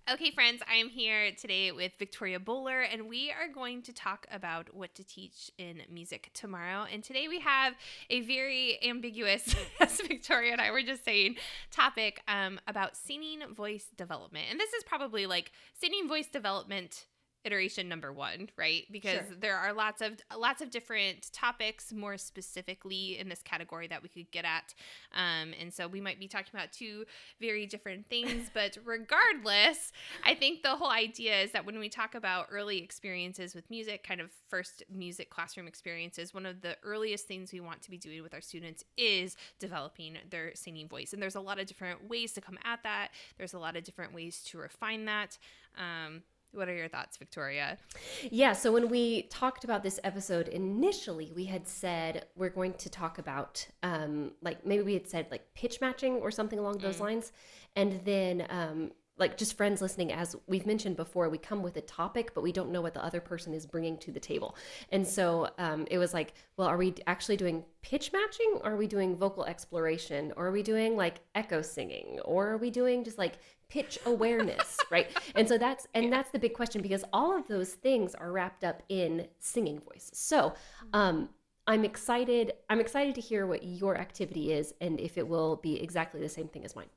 Okay, friends, I am here today with Victoria Bowler, and we are going to talk about what to teach in music tomorrow. And today we have a very ambiguous, as Victoria and I were just saying, topic about singing voice development. And this is probably like singing voice development iteration number 1, right? Because Sure. there are lots of different topics more specifically in this category that we could get at. And so we might be talking about two very different things, but regardless, I think the whole idea is that when we talk about early experiences with music, kind of first music classroom experiences, one of the earliest things we want to be doing with our students is developing their singing voice. And there's a lot of different ways to come at that. There's a lot of different ways to refine that. What are your thoughts, Victoria? Yeah, so when we talked about this episode initially, we had said we're going to talk about, like maybe we had said like pitch matching or something along those lines. And then, like just friends listening, as we've mentioned before, we come with a topic, but we don't know what the other person is bringing to the table. And so it was like, well, are we actually doing pitch matching? Or are we doing vocal exploration? Or are we doing like echo singing? Or are we doing just like pitch awareness, right? And so that's the big question, because all of those things are wrapped up in singing voice. So I'm excited to hear what your activity is and if it will be exactly the same thing as mine.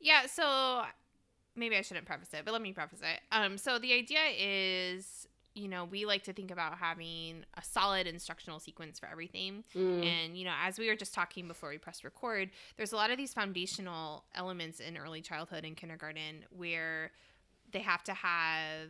Yeah, so maybe I shouldn't preface it, but let me preface it. So the idea is, we like to think about having a solid instructional sequence for everything. And, as we were just talking before we pressed record, there's a lot of these foundational elements in early childhood and kindergarten where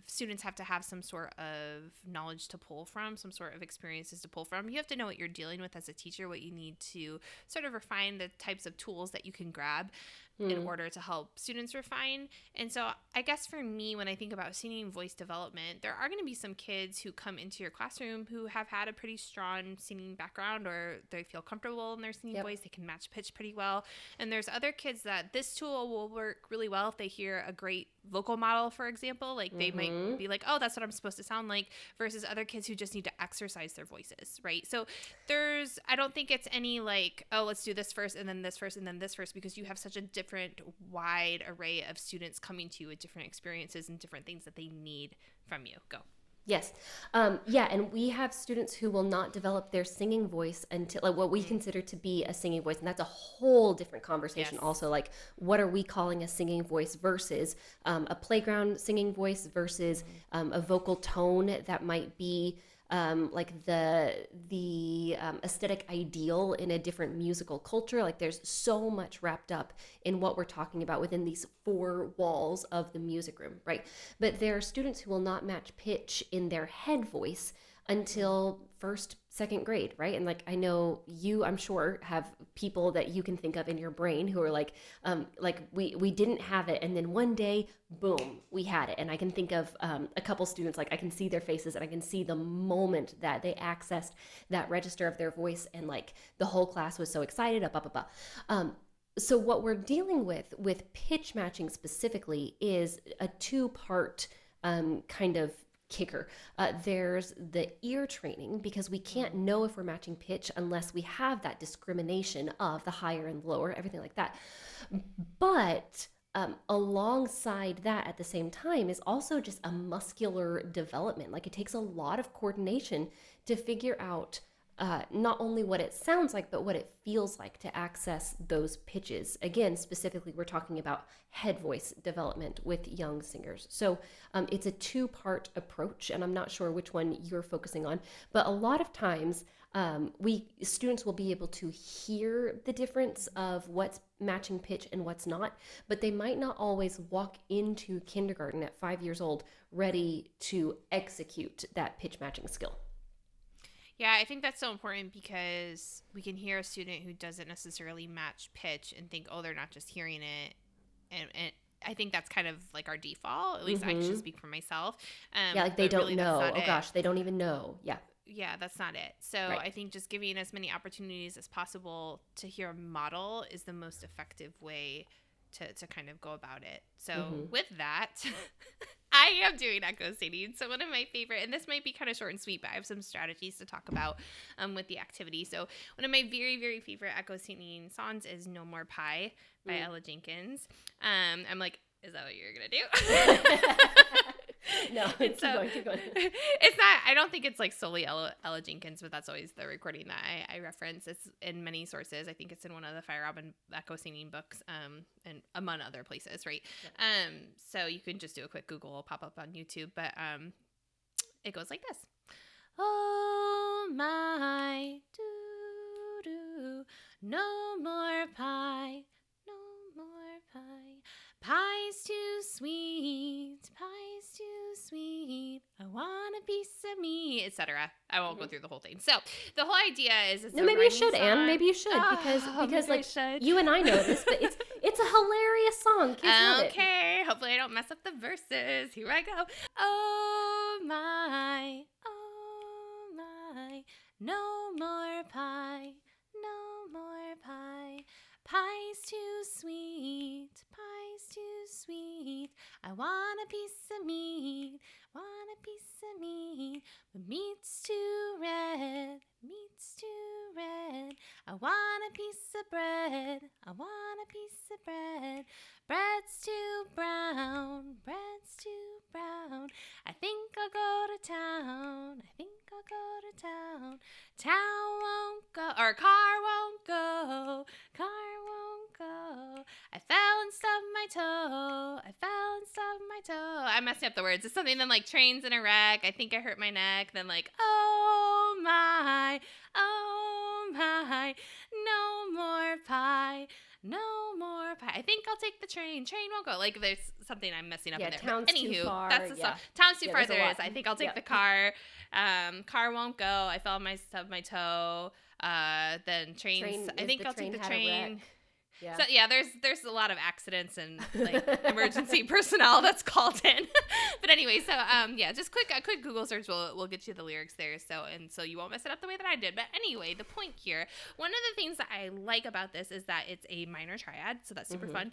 students have to have some sort of knowledge to pull from, some sort of experiences to pull from. You have to know what you're dealing with as a teacher, what you need to sort of refine, the types of tools that you can grab in order to help students refine. And so I guess for me, when I think about singing voice development, there are going to be some kids who come into your classroom who have had a pretty strong singing background, or they feel comfortable in their singing voice. They can match pitch pretty well. And there's other kids that this tool will work really well if they hear a great vocal model, for example. Like they might be like, oh, that's what I'm supposed to sound like, versus other kids who just need to exercise their voices, right? So I don't think it's any like, oh, let's do this first and then this first and then this first, because you have such a different wide array of students coming to you with different experiences and different things that they need from you. Go. Yes. Yeah, and we have students who will not develop their singing voice until like, what we consider to be a singing voice. And that's a whole different conversation. Yes. Also, like, what are we calling a singing voice versus a playground singing voice versus a vocal tone that might be like the aesthetic ideal in a different musical culture. Like there's so much wrapped up in what we're talking about within these four walls of the music room, right? But there are students who will not match pitch in their head voice until first, second grade, right? And like I know you, I'm sure, have people that you can think of in your brain who are like we didn't have it, and then one day, boom, we had it. And I can think of a couple students, like I can see their faces and I can see the moment that they accessed that register of their voice, and like the whole class was so excited, so what we're dealing with pitch matching specifically is a two-part kind of kicker. There's the ear training, because we can't know if we're matching pitch unless we have that discrimination of the higher and lower, everything like that. But alongside that, at the same time, is also just a muscular development. Like it takes a lot of coordination to figure out not only what it sounds like, but what it feels like to access those pitches. Again, specifically, we're talking about head voice development with young singers. So it's a two-part approach, and I'm not sure which one you're focusing on, but a lot of times students will be able to hear the difference of what's matching pitch and what's not, but they might not always walk into kindergarten at 5 years old ready to execute that pitch matching skill. Yeah, I think that's so important, because we can hear a student who doesn't necessarily match pitch and think, oh, they're not just hearing it. And I think that's kind of like our default. At least I can just speak for myself. Yeah, like they but don't really, that's know. not Oh it. gosh, they don't even know. Yeah. Yeah, that's not it. So Right. I think just giving as many opportunities as possible to hear a model is the most effective way to kind of go about it. So with that, I am doing echo singing. So one of my favorite, and this might be kind of short and sweet, but I have some strategies to talk about with the activity. So one of my very, very favorite echo singing songs is No More Pie by Ella Jenkins. I'm like is that what you're going to do? No, keep going. It's not, I don't think it's like solely Ella Jenkins, but that's always the recording that I reference. It's in many sources. I think it's in one of the Fire Robin Echo singing books, and among other places, right? Yeah. So you can just do a quick Google, it'll pop up on YouTube, but it goes like this. Oh my, doo-doo, no more pie, no more pie. Pie's too sweet, pie's too sweet. I want a piece of me, etc. I won't go through the whole thing. So the whole idea is it's maybe you should, Anne. Maybe you should because like you and I know this, but it's a hilarious song. Kids love it. Okay, hopefully I don't mess up the verses. Here I go. Oh my, no more pie, no more pie. Pie's too sweet, pie's too sweet. I want a piece of meat, want a piece of meat. But meat's too red, meat's too red. I want a piece of bread, I want a piece of bread. Bread's too brown, bread's too brown. I think I'll go to town, I think I'll go to town. Town won't go, or car won't go, car won't go. I fell and stubbed my toe, I fell and stubbed my toe. I'm messing up the words. It's something then like trains in a wreck. I think I hurt my neck. Then like, oh my, no more pie. No more pie. I think I'll take the train. Train won't go. Like there's something I'm messing up in there. Town's Anywho, too far. that's the song. Town's too far. There is. I think I'll take Yep. the car. Car won't go. I fell on stubbed my toe. Then trains. I think I'll take the train. Yeah. So yeah, there's a lot of accidents and like emergency personnel that's called in. But anyway, so yeah, just a quick Google search will get you the lyrics there. So you won't mess it up the way that I did. But anyway, the point here, one of the things that I like about this is that it's a minor triad, so that's super fun.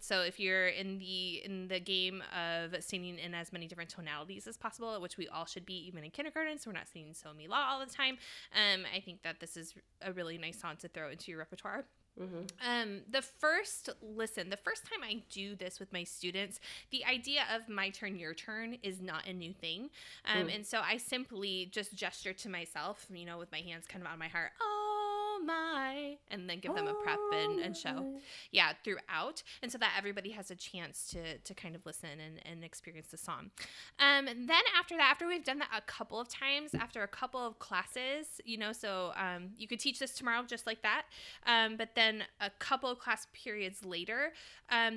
So if you're in the game of singing in as many different tonalities as possible, which we all should be, even in kindergarten, so we're not singing so mi la all the time. I think that this is a really nice song to throw into your repertoire. The first time I do this with my students, the idea of my turn, your turn is not a new thing. And so I simply just gesture to myself, with my hands kind of on my heart, oh my, and then give them a prep and show. Yeah, throughout. And so that everybody has a chance to kind of listen and experience the song. And then after we've done that a couple of times, after a couple of classes, so you could teach this tomorrow just like that. But then a couple of class periods later,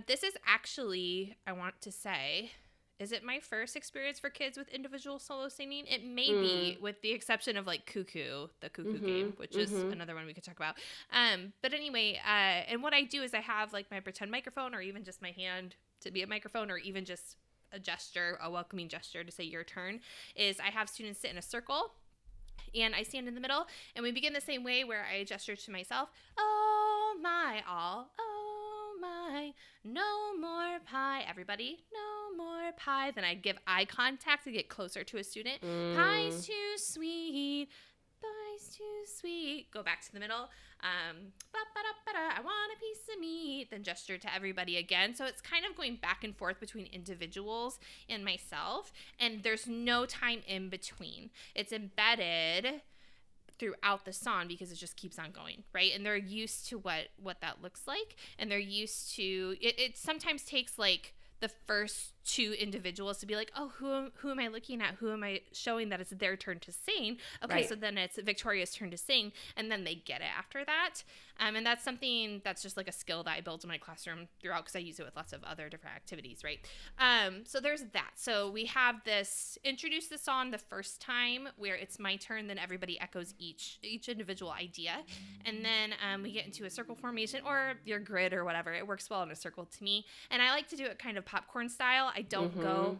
this is actually, I want to say, is it my first experience for kids with individual solo singing? It may be, with the exception of like Cuckoo, the Cuckoo game, which is another one we could talk about. But anyway, and what I do is I have like my pretend microphone, or even just my hand to be a microphone, or even just a gesture, a welcoming gesture to say your turn, is I have students sit in a circle and I stand in the middle, and we begin the same way where I gesture to myself, oh my all, oh my, no more pie, everybody, no more pie. Then I give eye contact to get closer to a student. Pie's too sweet, pie's too sweet. Go back to the middle. I want a piece of meat. Then gesture to everybody again. So it's kind of going back and forth between individuals and myself, and there's no time in between. It's embedded throughout the song because it just keeps on going, right? And they're used to what that looks like, and they're used to it sometimes takes like the first two individuals to be like, oh, who am I looking at? Who am I showing that it's their turn to sing? Okay, right. So then it's Victoria's turn to sing, and then they get it after that. And that's something that's just like a skill that I build in my classroom throughout, because I use it with lots of other different activities, right? So there's that. So we have this, introduce the song the first time where it's my turn, then everybody echoes each individual idea. And then we get into a circle formation or your grid or whatever. It works well in a circle to me. And I like to do it kind of popcorn style. I don't go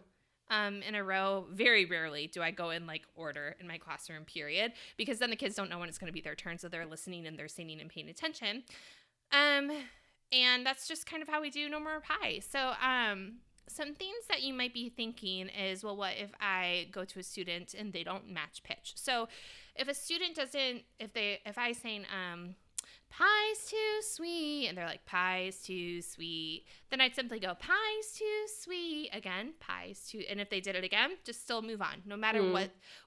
in a row. Very rarely do I go in like order in my classroom, period, because then the kids don't know when it's going to be their turn, so they're listening and they're singing and paying attention. And that's just kind of how we do No More Pie. So some things that you might be thinking is, well, what if I go to a student and they don't match pitch? So if a student doesn't, if I sing pie's too sweet, and they're like, pie's too sweet. Then I'd simply go, pie's too sweet, again, pie's too, and if they did it again, just still move on, no matter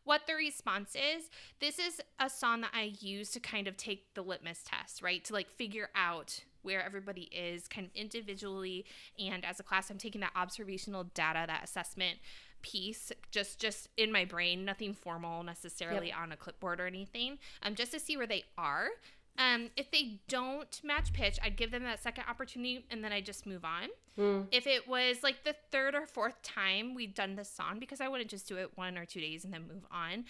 what the response is. This is a song that I use to kind of take the litmus test, right? To like figure out where everybody is kind of individually, and as a class, I'm taking that observational data, that assessment piece, just in my brain, nothing formal necessarily on a clipboard or anything, just to see where they are. If they don't match pitch, I'd give them that second opportunity, and then I just move on. If it was like the third or fourth time we'd done this song, because I wouldn't just do it 1 or 2 days and then move on,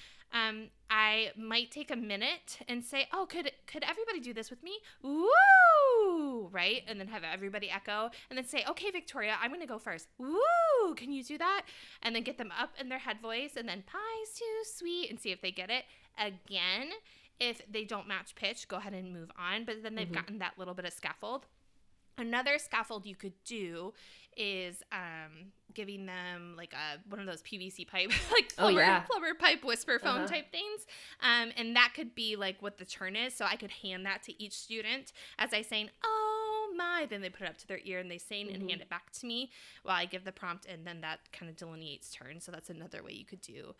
I might take a minute and say, oh, could everybody do this with me? Woo! Right? And then have everybody echo, and then say, okay, Victoria, I'm going to go first. Woo! Can you do that? And then get them up in their head voice, and then pie's too sweet, and see if they get it. Again, if they don't match pitch, go ahead and move on. But then they've gotten that little bit of scaffold. Another scaffold you could do is giving them like one of those PVC pipe, like plumber pipe whisper phone type things. And that could be like what the turn is. So I could hand that to each student as I saying, oh my, then they put it up to their ear and they sing and hand it back to me while I give the prompt, and then that kind of delineates turn. So that's another way you could do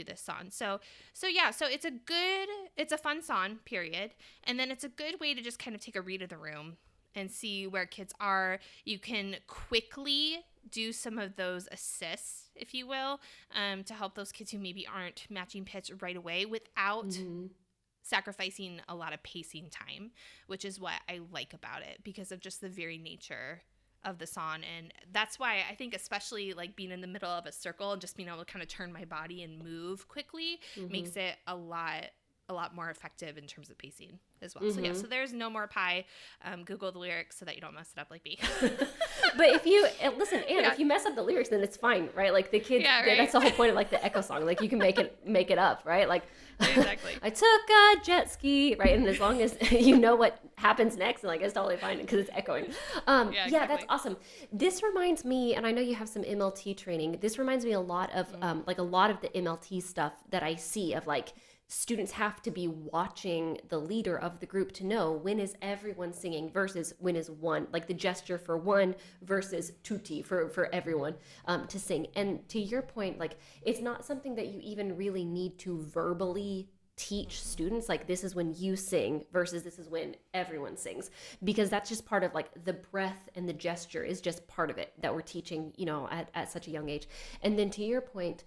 this song. So it's a fun song, period. And then it's a good way to just kind of take a read of the room and see where kids are. You can quickly do some of those assists, if you will, to help those kids who maybe aren't matching pitch right away without sacrificing a lot of pacing time, which is what I like about it because of just the very nature of the song. And that's why I think especially like being in the middle of a circle and just being able to kind of turn my body and move quickly makes it a lot more effective in terms of pacing as well. So so there's No More Pie. Google the lyrics so that you don't mess it up like me. But if you listen, and if you mess up the lyrics, then it's fine, right? Like the kids, that's the whole point of like the echo song. Like you can make it up, right? Like exactly. I took a jet ski, right? And as long as you know what happens next, like it's totally fine because it's echoing. Exactly. That's awesome. This reminds me, and I know you have some MLT training. This reminds me a lot of like a lot of the MLT stuff that I see of like students have to be watching the leader of the group to know when is everyone singing versus when is one, like the gesture for one versus tutti for everyone to sing. And to your point, like it's not something that you even really need to verbally teach students, like this is when you sing versus this is when everyone sings, because that's just part of like the breath and the gesture is just part of it that we're teaching, you know, at such a young age. And then to your point,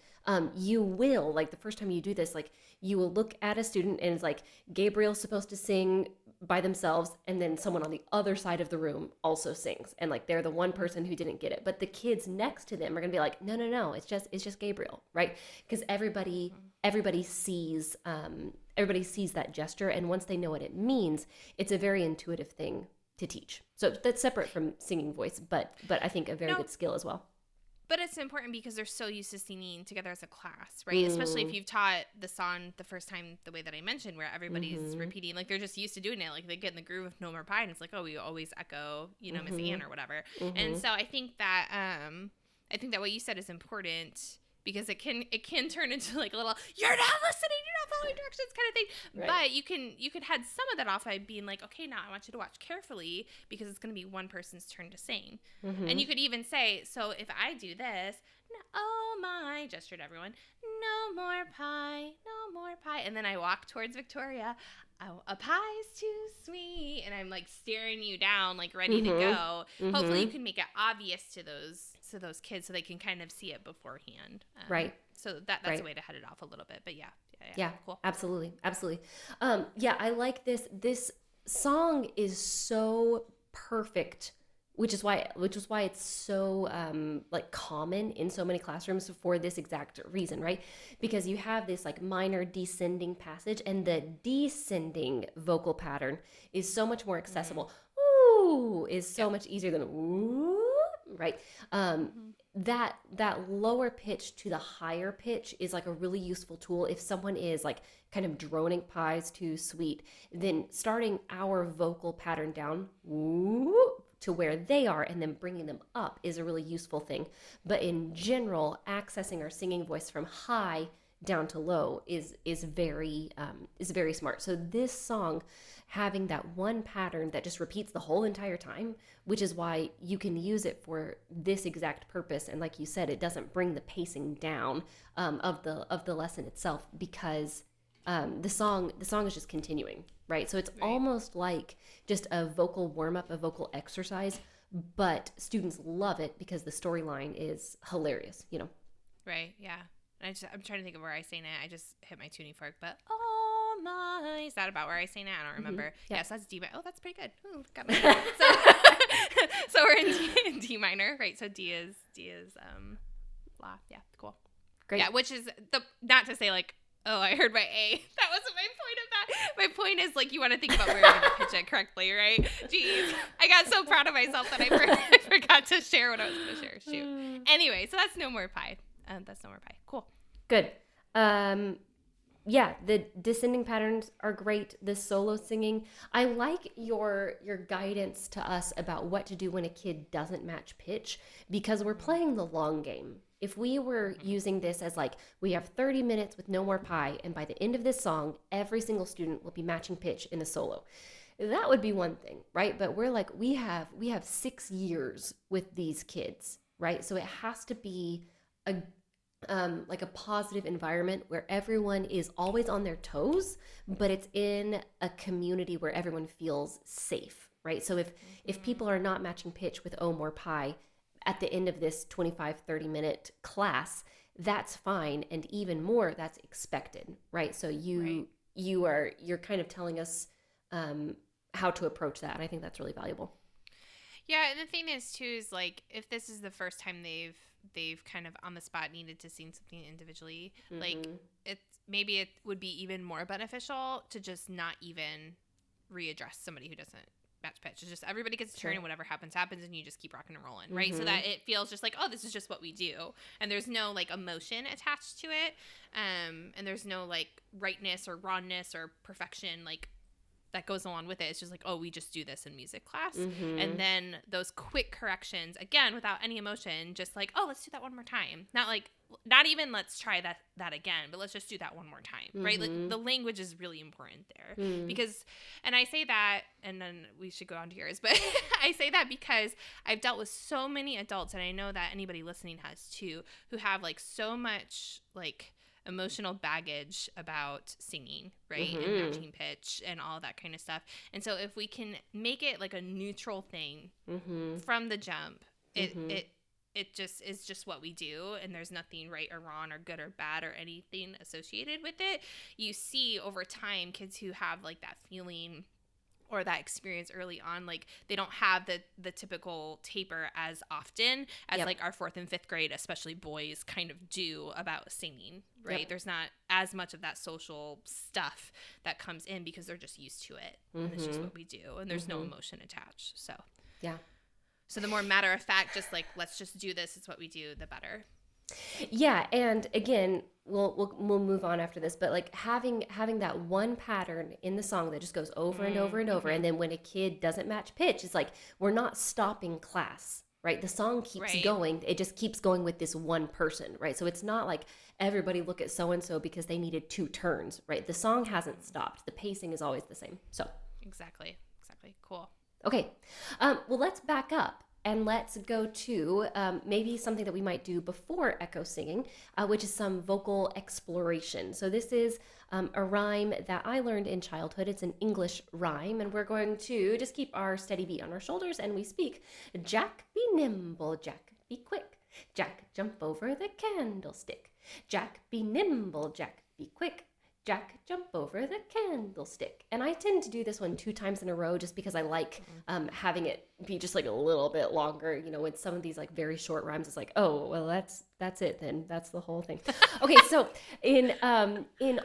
you will, like the first time you do this, like you will look at a student and it's like Gabriel's supposed to sing by themselves and then someone on the other side of the room also sings, and like they're the one person who didn't get it, but the kids next to them are gonna be like, no, it's just Gabriel, right? Because everybody sees that gesture, and once they know what it means, it's a very intuitive thing to teach. So that's separate from singing voice, but I think a very good skill as well. But it's important because they're so used to singing together as a class, right? Especially if you've taught the song the first time the way that I mentioned, where everybody's repeating, like they're just used to doing it. Like they get in the groove of No More Pie, and it's like, oh, we always echo, you know, Miss Ann or whatever. And so I think that what you said is important because it can turn into like a little, you're not listening, you're not following directions kind of thing. Right. But you could head some of that off by being like, okay, now I want you to watch carefully because it's going to be one person's turn to sing. And you could even say, so if I do this, oh my, gesture to everyone, no more pie, no more pie. And then I walk towards Victoria. Oh, a pie's too sweet. And I'm like staring you down, like ready to go. Hopefully you can make it obvious to those kids so they can kind of see it beforehand. Right. So that's a way to head it off a little bit. But yeah, cool. Absolutely. I like this. This song is so perfect, which is why it's so like common in so many classrooms for this exact reason, right? Because you have this like minor descending passage, and the descending vocal pattern is so much more accessible. Ooh is so much easier than ooh, right? That lower pitch to the higher pitch is like a really useful tool if someone is like kind of droning pies too sweet. Then starting our vocal pattern down ooh, to where they are and then bringing them up is a really useful thing. But in general, accessing our singing voice from high down to low is very smart. So this song having that one pattern that just repeats the whole entire time, which is why you can use it for this exact purpose. And like you said, it doesn't bring the pacing down of the lesson itself, because the song is just continuing, right? So it's almost like just a vocal warm up, a vocal exercise, but students love it because the storyline is hilarious, you know? Right. Yeah. I'm trying to think of where I sing it. I just hit my tuning fork, but oh my, is that about where I sing it? I don't remember. Mm-hmm. Yeah. Yes, that's D. Oh, that's pretty good. Ooh, got me. So we're in D minor, right? So D is La. Yeah, cool. Great. Yeah, which is not to say like, oh, I heard my A. That wasn't my point of that. My point is like you want to think about where you're going to pitch it correctly, right? Jeez, I got so proud of myself that I forgot to share what I was going to share. Shoot. Anyway, so that's No More Pie. That's No More Pie. Cool. Good. Yeah, the descending patterns are great. The solo singing. I like your guidance to us about what to do when a kid doesn't match pitch, because we're playing the long game. If we were using this as like, we have 30 minutes with No More Pie, and by the end of this song, every single student will be matching pitch in a solo, that would be one thing, right? But we're like, we have 6 years with these kids, right? So it has to be like a positive environment where everyone is always on their toes, but it's in a community where everyone feels safe, right? So if people are not matching pitch with Oh More Pie at the end of this 25-30 minute class, that's fine, and even more, that's expected, right? So you're kind of telling us how to approach that, and I think that's really valuable. Yeah, and the thing is too is like, if this is the first time they've kind of on the spot needed to sing something individually, like maybe it would be even more beneficial to just not even readdress somebody who doesn't match pitch. It's just everybody gets a turn, and whatever happens, and you just keep rocking and rolling, right? So that it feels just like, oh, this is just what we do, and there's no like emotion attached to it, and there's no like rightness or wrongness or perfection like that goes along with it. It's just like, oh, we just do this in music class. And then those quick corrections, again, without any emotion, just like, oh, let's do that one more time. Not even let's try that again, but let's just do that one more time, right? Like the language is really important there because, and I say that, and then we should go on to yours, but I say that because I've dealt with so many adults, and I know that anybody listening has too, who have like so much like emotional baggage about singing, right? And matching pitch and all that kind of stuff. And so if we can make it like a neutral thing from the jump, it just is just what we do, and there's nothing right or wrong or good or bad or anything associated with it. You see over time kids who have like that feeling or that experience early on, like they don't have the typical taper as often as like our 4th and 5th grade, especially boys, kind of do about singing, right? There's not as much of that social stuff that comes in because they're just used to it. And it's just what we do, and there's no emotion attached. So the more matter of fact, just like, let's just do this, it's what we do, the better. Yeah, and again, we'll move on after this, but like having that one pattern in the song that just goes over and over and over, and then when a kid doesn't match pitch, it's like we're not stopping class, right? The song keeps going. It just keeps going with this one person, right? So it's not like everybody look at so and so because they needed 2 turns, right? The song hasn't stopped. The pacing is always the same. So exactly, cool. Okay, well, let's back up. And let's go to maybe something that we might do before echo singing, which is some vocal exploration. So this is a rhyme that I learned in childhood. It's an English rhyme, and we're going to just keep our steady beat on our shoulders, and we speak, Jack, be nimble, Jack, be quick. Jack, jump over the candlestick. Jack, be nimble, Jack, be quick. Jack, jump over the candlestick. And I tend to do this one 2 times in a row just because I like having it be just like a little bit longer. You know, with some of these like very short rhymes, it's like, oh, well, that's it then. That's the whole thing. Okay, so in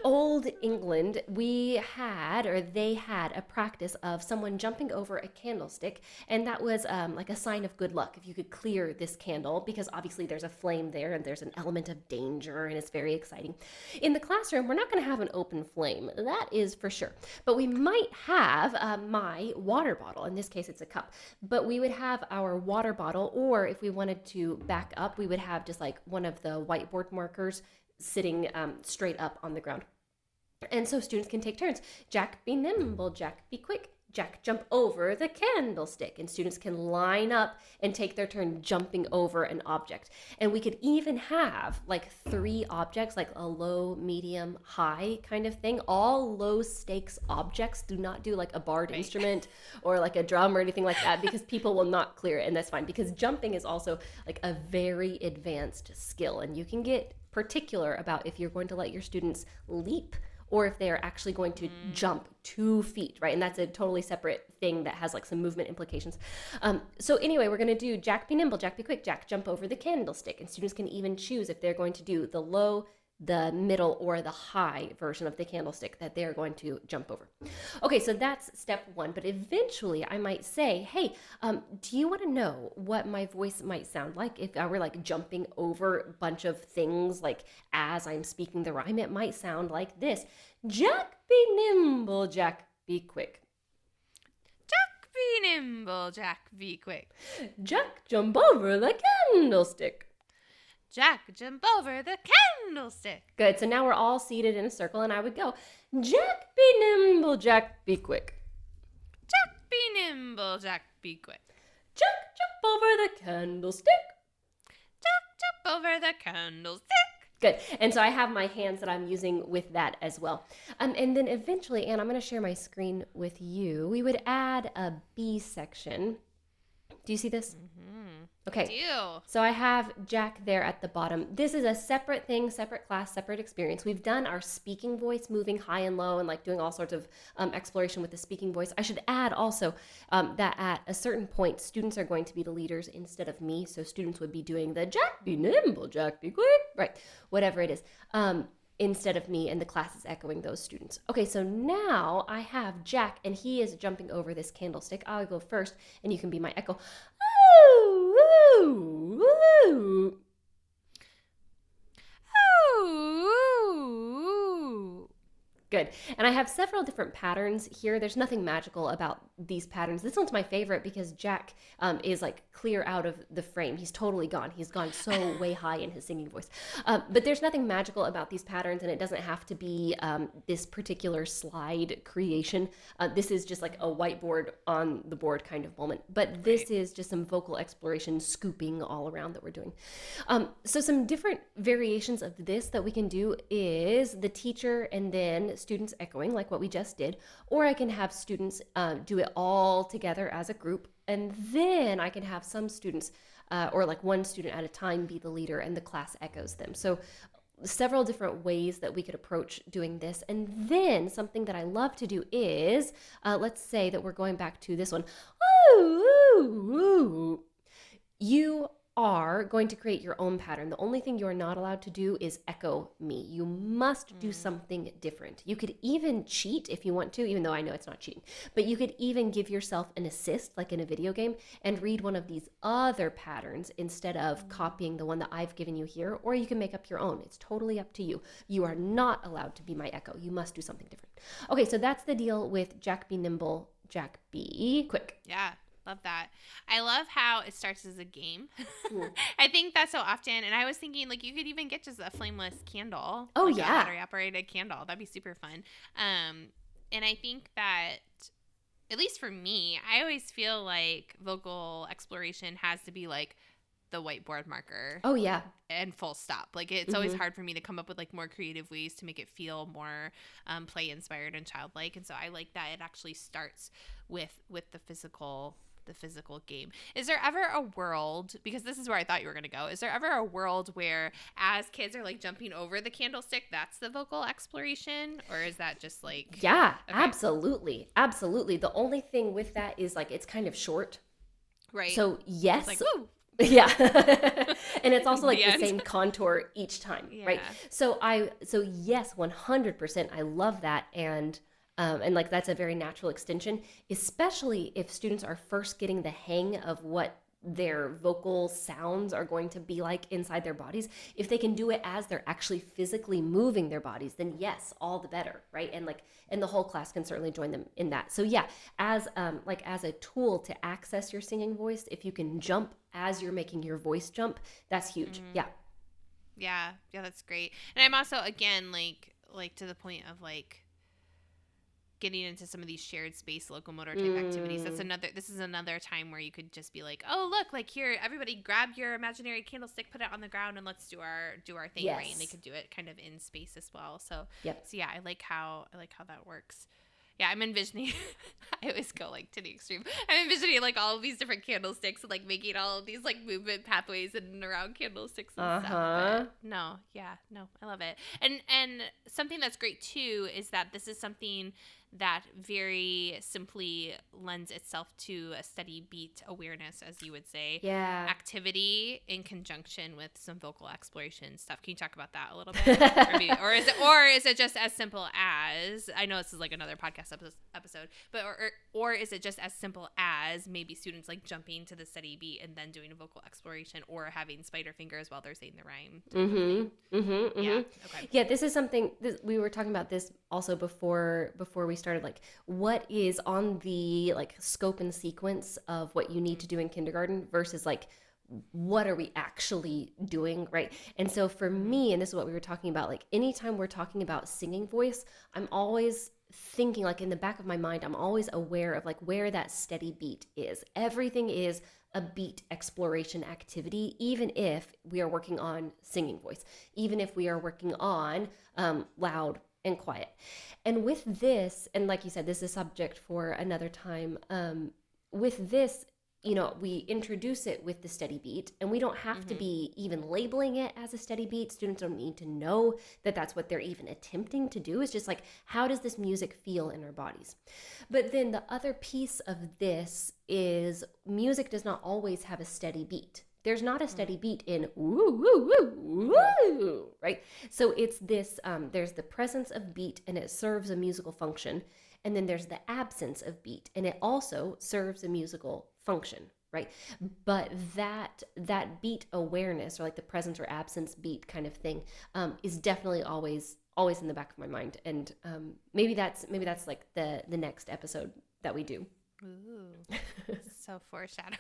old England, they had a practice of someone jumping over a candlestick, and that was like a sign of good luck if you could clear this candle, because obviously there's a flame there and there's an element of danger, and it's very exciting. In the classroom, we're not going to have an open flame, that is for sure, but we might have my water bottle. In this case, it's a cup, but we would have our water bottle, or if we wanted to back up, we would have just like one of the whiteboard markers sitting straight up on the ground. And so students can take turns. Jack, be nimble. Jack, be quick. Jack, jump over the candlestick. And students can line up and take their turn jumping over an object. And we could even have like 3 objects, like a low, medium, high kind of thing. All low stakes objects. Do not do like a barred instrument or like a drum or anything like that, because people will not clear it, and that's fine, because jumping is also like a very advanced skill, and you can get particular about if you're going to let your students leap or if they are actually going to jump 2 feet, right? And that's a totally separate thing that has like some movement implications. So anyway, we're going to do Jack, be nimble, Jack, be quick, Jack, jump over the candlestick. And students can even choose if they're going to do the low, the middle, or the high version of the candlestick that they're going to jump over. Okay, so that's step 1. But eventually I might say, hey, do you want to know what my voice might sound like if I were like jumping over a bunch of things, like as I'm speaking the rhyme? It might sound like this. Jack, be nimble, Jack, be quick. Jack, be nimble, Jack, be quick. Jack, jump over the candlestick. Jack, jump over the candlestick. Good. So now we're all seated in a circle, and I would go, Jack, be nimble, Jack, be quick. Jack, be nimble, Jack, be quick. Jack, jump over the candlestick. Jack, jump over the candlestick. Good. And so I have my hands that I'm using with that as well. And then eventually, Anne, I'm going to share my screen with you. We would add a B section. Do you see this? Mm-hmm. Okay. I do. So I have Jack there at the bottom. This is a separate thing, separate class, separate experience. We've done our speaking voice, moving high and low and like doing all sorts of exploration with the speaking voice. I should add also that at a certain point, students are going to be the leaders instead of me. So students would be doing the Jack, be nimble, Jack, be quick, right? Whatever it is. Instead of me, and the class is echoing those students. Okay, so now I have Jack, and he is jumping over this candlestick. I'll go first, and you can be my echo. Ooh, ooh, ooh. Ooh. Good. And I have several different patterns here. There's nothing magical about these patterns. This one's my favorite because Jack is like clear out of the frame. He's totally gone. He's gone so way high in his singing voice. But there's nothing magical about these patterns, and it doesn't have to be this particular slide creation. This is just like a whiteboard on the board kind of moment. But this is just some vocal exploration, scooping all around that we're doing. So some different variations of this that we can do is the teacher and then students echoing like what we just did, or I can have students do it all together as a group, and then I can have some students or like one student at a time be the leader and the class echoes them. So several different ways that we could approach doing this. And then something that I love to do is let's say that we're going back to this one. Ooh, ooh, ooh. You are going to create your own pattern. The only thing you are not allowed to do is echo me. You must do something different. You could even cheat if you want to, even though I know it's not cheating, but you could even give yourself an assist like in a video game and read one of these other patterns instead of copying the one that I've given you here, or you can make up your own. It's totally up to you. You are not allowed to be my echo. You must do something different. Okay, so that's the deal with Jack, be nimble, Jack, be quick. Yeah. Love that. I love how it starts as a game. I think that's so often. And I was thinking, like, you could even get just a flameless candle. Oh, like yeah. A battery operated candle. That'd be super fun. And I think that, at least for me, I always feel like vocal exploration has to be like the whiteboard marker. Oh, yeah. And full stop. Like, it's always hard for me to come up with like more creative ways to make it feel more play inspired and childlike. And so I like that it actually starts with the physical game. Is there ever a world, because this is where I thought you were going to go, is there ever a world where as kids are like jumping over the candlestick, that's the vocal exploration? Or is that just like... Yeah, okay. Absolutely. The only thing with that is like it's kind of short. Right. So yes. It's like, woo! Yeah. And it's also like the same contour each time, right? So yes, 100%. I love that. And like that's a very natural extension, especially if students are first getting the hang of what their vocal sounds are going to be like inside their bodies. If they can do it as they're actually physically moving their bodies, then yes, all the better, right? And the whole class can certainly join them in that. So yeah, as a tool to access your singing voice, if you can jump as you're making your voice jump, that's huge. Yeah. Yeah, that's great. And I'm also, again, like to the point of like getting into some of these shared space locomotor type activities. This is another time where you could just be like, oh, look, like here, everybody grab your imaginary candlestick, put it on the ground, and let's do our thing. Yes. Right. And they could do it kind of in space as well. So Yep. so yeah, I like how that works. Yeah, I'm envisioning. I always go like to the extreme. I'm envisioning like all of these different candlesticks and like making all of these like movement pathways and around candlesticks and stuff. But no, I love it. And something that's great too is that this is something that very simply lends itself to a steady beat awareness, as you would say. Yeah. Activity in conjunction with some vocal exploration stuff. Can you talk about that a little bit? or is it just as simple as, I know this is like another podcast episode, but or is it just as simple as maybe students like jumping to the steady beat and then doing a vocal exploration, or having spider fingers while they're saying the rhyme? Yeah. Okay. Yeah, this is something we were talking about this also before we started, like what is on the like scope and sequence of what you need to do in kindergarten versus like what are we actually doing, right? And so for me, and this is what we were talking about, like anytime we're talking about singing voice, I'm always thinking, like in the back of my mind, I'm always aware of like where that steady beat is. Everything is a beat exploration activity, even if we are working on singing voice, even if we are working on loud and quiet. And with this, and like you said, this is a subject for another time. With this, we introduce it with the steady beat, and we don't have to be even labeling it as a steady beat. Students don't need to know that that's what they're even attempting to do. It's just like, how does this music feel in our bodies? But then the other piece of this is music does not always have a steady beat. There's not a steady beat in woo, woo, woo, woo, right? So it's this, there's the presence of beat and it serves a musical function. And then there's the absence of beat and it also serves a musical function, right? But that beat awareness, or like the presence or absence beat kind of thing, is definitely always in the back of my mind. And maybe that's like the next episode that we do. Ooh, so foreshadowing.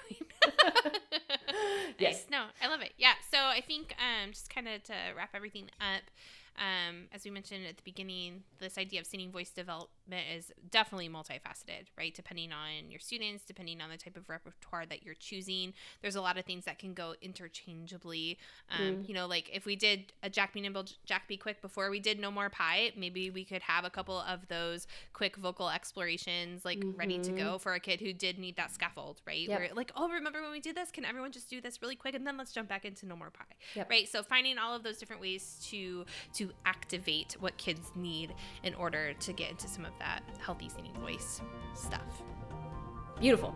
Yes. Nice. No, I love it. Yeah. So I think just kind of to wrap everything up, as we mentioned at the beginning, this idea of singing voice development is definitely multifaceted, right? Depending on your students, depending on the type of repertoire that you're choosing, there's a lot of things that can go interchangeably. Like if we did a Jack Be Nimble, Jack Be Quick before we did No More Pie, maybe we could have a couple of those quick vocal explorations like ready to go for a kid who did need that scaffold, right? Yep. Where like, oh, remember when we did this? Can everyone just do this really quick and then let's jump back into No More Pie, Yep. right? So finding all of those different ways to activate what kids need in order to get into some of that healthy singing voice stuff. Beautiful.